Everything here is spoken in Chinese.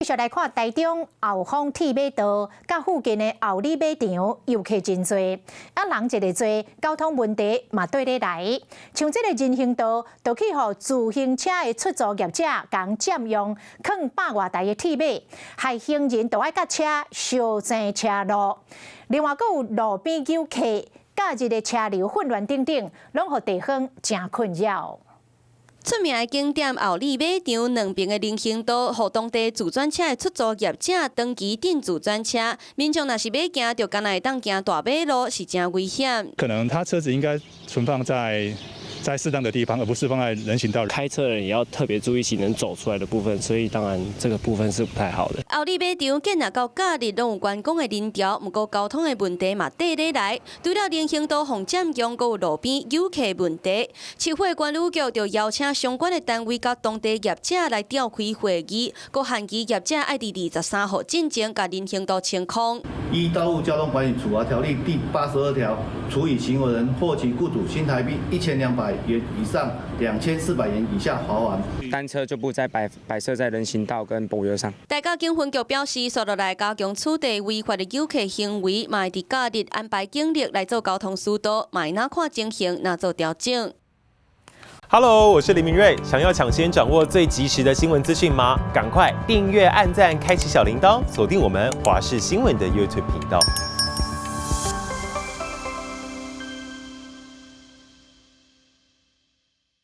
继续来看台中后方铁马道，甲附近的后里马场游客真多，人一个多，交通问题嘛对咧来。像这个人行道，就去互自行车的出租业者共占用，放100外台的铁马，害行人都爱甲车相争车路。另外，阁有路边游客、假日的车流混乱等等，拢互地方真困扰。出名的景点后里马场两边的人行道，互当地自转车的出租业者长期顶自转车，民众若是要行，就敢若会当行大马路，是真危险。可能他车子应该存放在适当的地方，而不是放在人行道。开车的人也要特别注意行人走出来的部分，所以当然这个部分是不太好的。后里马场建立到假日拢有员工的人潮，不过交通的问题嘛缀咧来。除了人行道防占用，阁有路边游客问题。市会管理局就邀请相关的单位甲当地业者来召开会议，阁限期业者爱伫23号进前甲人行道清空。依道路交通管理处罚条例第82条，处以行为人或其雇主新台币1200元以上2400元以下罚款。单车就不再摆设在人行道跟柏油上。大家警分局表示，续落来加强处理违法的游客行为，嘛会伫假日安排警力来做交通疏导，嘛会哪看情形哪做调整。Hello， 我是林明瑞。想要抢先掌握最及时的新闻资讯吗？赶快订阅、按赞、开启小铃铛，锁定我们华视新闻的 YouTube 频道。